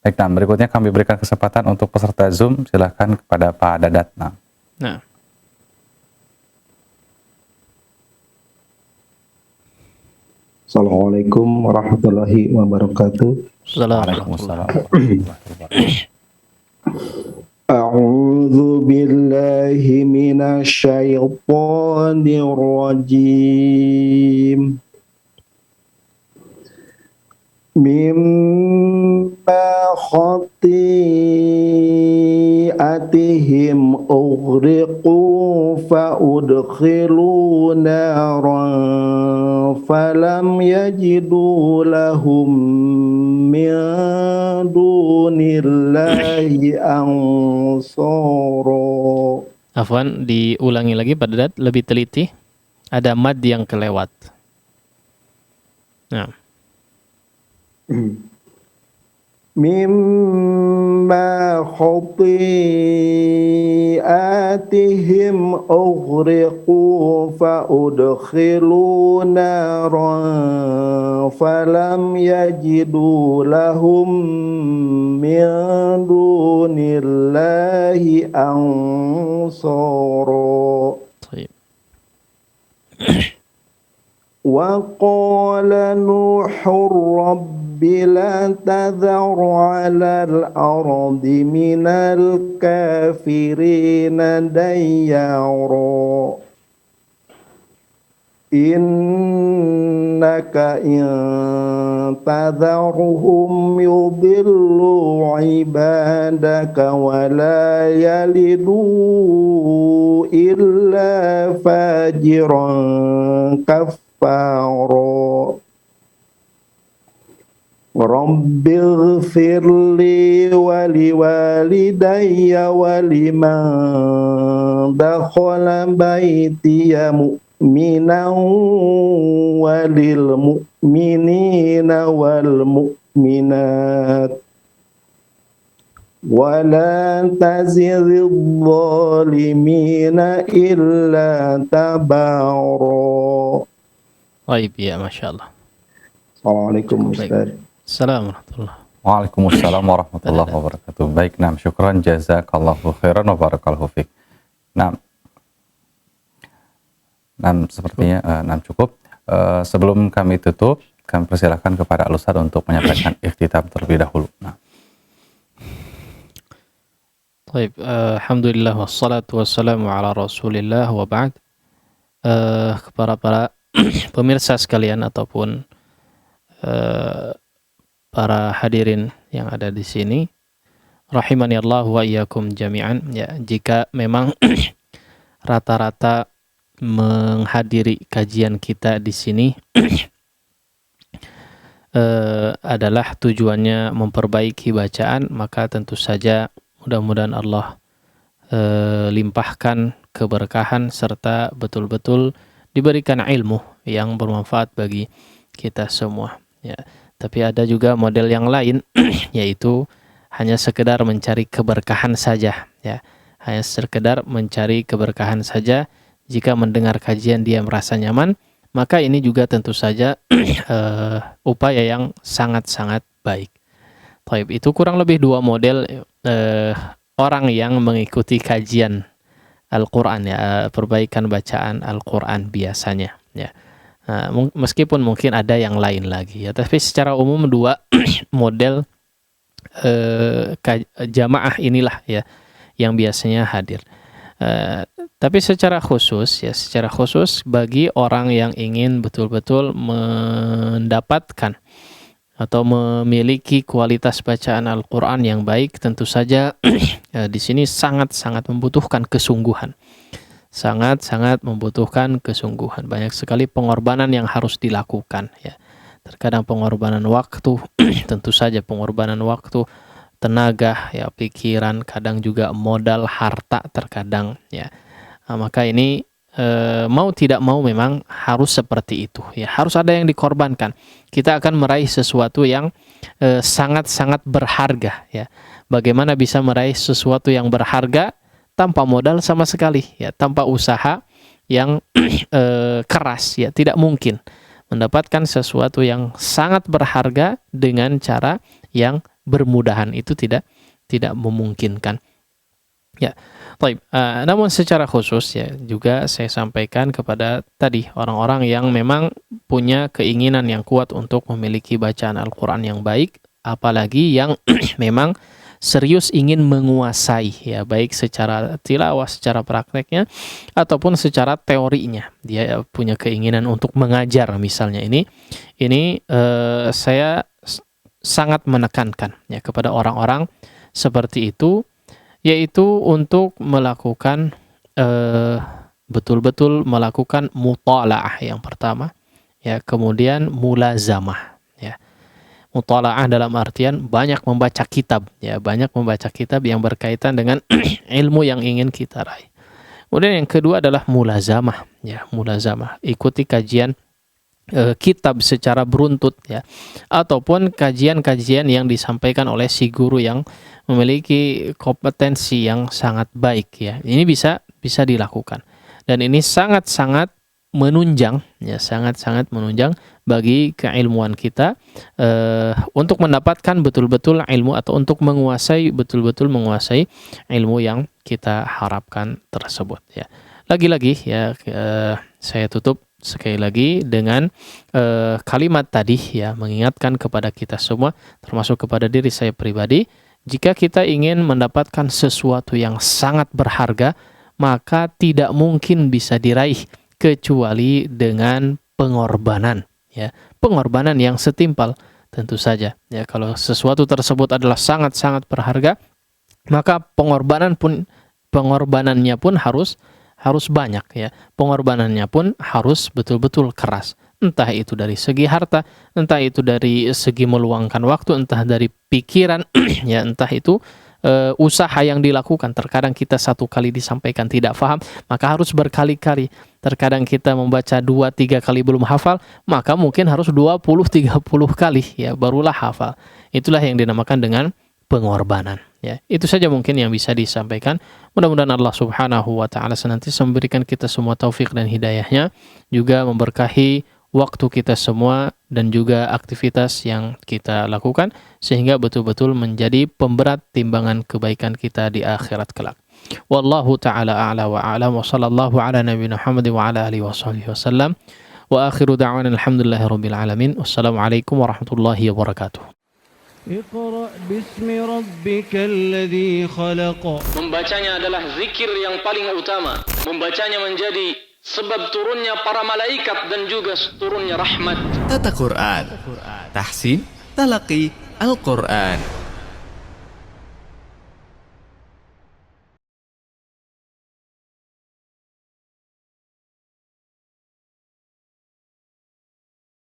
Baik, nah, berikutnya kami berikan kesempatan untuk peserta Zoom, silahkan kepada Pak Dadat. Nah. Assalamualaikum warahmatullahi wabarakatuh. Waalaikumsalam warahmatullahi wabarakatuh. A'udzu billahi minasy syaithanir rajim. Mimma khati'atihim ughriqu fa udkhilu naran falam yajidu lahum min dunillahi ansara. Afwan, diulangi lagi Pak Dadat, lebih teliti. ada mad yang kelewat. Nah. Mimma khati'atihim ughriqu fa'udkhilu naran falam yajidu lahum min dunillahi ansara. Wa qala Nuhur Rabbi la tadhar 'alal ardi minal kafirina dayyara innaka in tadharhum yudillu ibadaka wa la yalidu illa fajiran kafara. Rabbighfirli wa liwalidayya wa liman dakhala baitiya mu'minan wa lil mu'minina wal mu'minat wa la tazidil zalimina illa tabara. Baik, ya, Masya Allah. Assalamualaikum Ustaz. Assalamualaikum. Waalaikumsalam warahmatullahi wabarakatuh. Baik, nah, syukran jazakallahu khairan wa barakallahu fiik. Nah, sepertinya cukup. Sebelum kami tutup, kami persilahkan kepada Al-Ustaz untuk menyampaikan ikhtitam terlebih dahulu. Nah. Baik, alhamdulillah wassalatu wassalamu ala Rasulillah wa ba'd. Kepada para pemirsa sekalian ataupun para hadirin yang ada di sini, rahimani Allah wa iyyakum jami'an. Ya, jika memang rata-rata menghadiri kajian kita di sini adalah tujuannya memperbaiki bacaan, maka tentu saja mudah-mudahan Allah limpahkan keberkahan serta betul-betul diberikan ilmu yang bermanfaat bagi kita semua. Ya, tapi ada juga model yang lain, yaitu hanya sekedar mencari keberkahan saja. Ya, hanya sekedar mencari keberkahan saja. Jika mendengar kajian dia merasa nyaman, maka ini juga tentu saja upaya yang sangat-sangat baik. Taib, itu kurang lebih dua model orang yang mengikuti kajian Al-Quran, ya, perbaikan bacaan Al-Quran biasanya, ya. Meskipun mungkin ada yang lain lagi, ya, tapi secara umum dua model jamaah inilah, ya, yang biasanya hadir. Tapi secara khusus bagi orang yang ingin betul-betul mendapatkan atau memiliki kualitas bacaan Al-Quran yang baik, tentu saja di sini sangat-sangat membutuhkan kesungguhan. Sangat-sangat membutuhkan kesungguhan. Banyak sekali pengorbanan yang harus dilakukan, ya. Terkadang pengorbanan waktu, tentu saja pengorbanan waktu, tenaga, ya, pikiran, kadang juga modal harta terkadang, ya. Maka ini mau tidak mau memang harus seperti itu, ya, harus ada yang dikorbankan. Kita akan meraih sesuatu yang sangat-sangat berharga, ya. Bagaimana bisa meraih sesuatu yang berharga tanpa modal sama sekali, ya, tanpa usaha yang keras, ya, tidak mungkin mendapatkan sesuatu yang sangat berharga dengan cara yang bermudahan, itu tidak memungkinkan, ya. Baik, namun secara khusus, ya, juga saya sampaikan kepada tadi orang-orang yang memang punya keinginan yang kuat untuk memiliki bacaan Al-Quran yang baik, apalagi yang memang serius ingin menguasai, ya, baik secara tilawah, secara prakteknya, ataupun secara teorinya. Dia punya keinginan untuk mengajar misalnya. Ini saya sangat menekankan, ya, kepada orang-orang seperti itu, yaitu untuk melakukan betul-betul melakukan mutala'ah yang pertama, ya, kemudian mulazamah, ya. Mutala'ah dalam artian banyak membaca kitab, ya, banyak membaca kitab yang berkaitan dengan ilmu yang ingin kita raih. Kemudian yang kedua adalah mulazamah, ya, mulazamah. Ikuti kajian kitab secara beruntut, ya, ataupun kajian-kajian yang disampaikan oleh si guru yang memiliki kompetensi yang sangat baik, ya. Ini bisa dilakukan, dan ini sangat-sangat menunjang, ya, sangat-sangat menunjang bagi keilmuan kita untuk mendapatkan betul-betul ilmu, atau untuk betul-betul menguasai ilmu yang kita harapkan tersebut, ya. Lagi-lagi, ya, saya tutup sekali lagi dengan kalimat tadi, ya, mengingatkan kepada kita semua, termasuk kepada diri saya pribadi, jika kita ingin mendapatkan sesuatu yang sangat berharga, maka tidak mungkin bisa diraih kecuali dengan pengorbanan, ya, pengorbanan yang setimpal tentu saja, ya. Kalau sesuatu tersebut adalah sangat-sangat berharga, maka pengorbanannya pun harus banyak, ya. Pengorbanannya pun harus betul-betul keras. Entah itu dari segi harta, entah itu dari segi meluangkan waktu, entah dari pikiran, ya, entah itu usaha yang dilakukan. Terkadang kita satu kali disampaikan tidak paham, maka harus berkali-kali. Terkadang kita membaca 2-3 kali belum hafal, maka mungkin harus 20-30 kali, ya, barulah hafal. Itulah yang dinamakan dengan pengorbanan, ya. Itu saja mungkin yang bisa disampaikan. Mudah-mudahan Allah Subhanahu wa taala senantiasa memberikan kita semua taufik dan hidayahnya, juga memberkahi waktu kita semua dan juga aktivitas yang kita lakukan, sehingga betul-betul menjadi pemberat timbangan kebaikan kita di akhirat kelak. Wallahu ta'ala a'la wa a'lam, wa sallallahu ala nabiyina Muhammad wa ala alihi wa sahbihi wasallam, wa akhiru da'wana alhamdulillahi rabbil alamin. Wassalamualaikum warahmatullahi wabarakatuh. اقرأ باسم ربك الذي خلق. Membacanya adalah zikir yang paling utama. Membacanya menjadi sebab turunnya para malaikat dan juga turunnya rahmat. Tata Quran, tahsin, talaqi Al-Quran.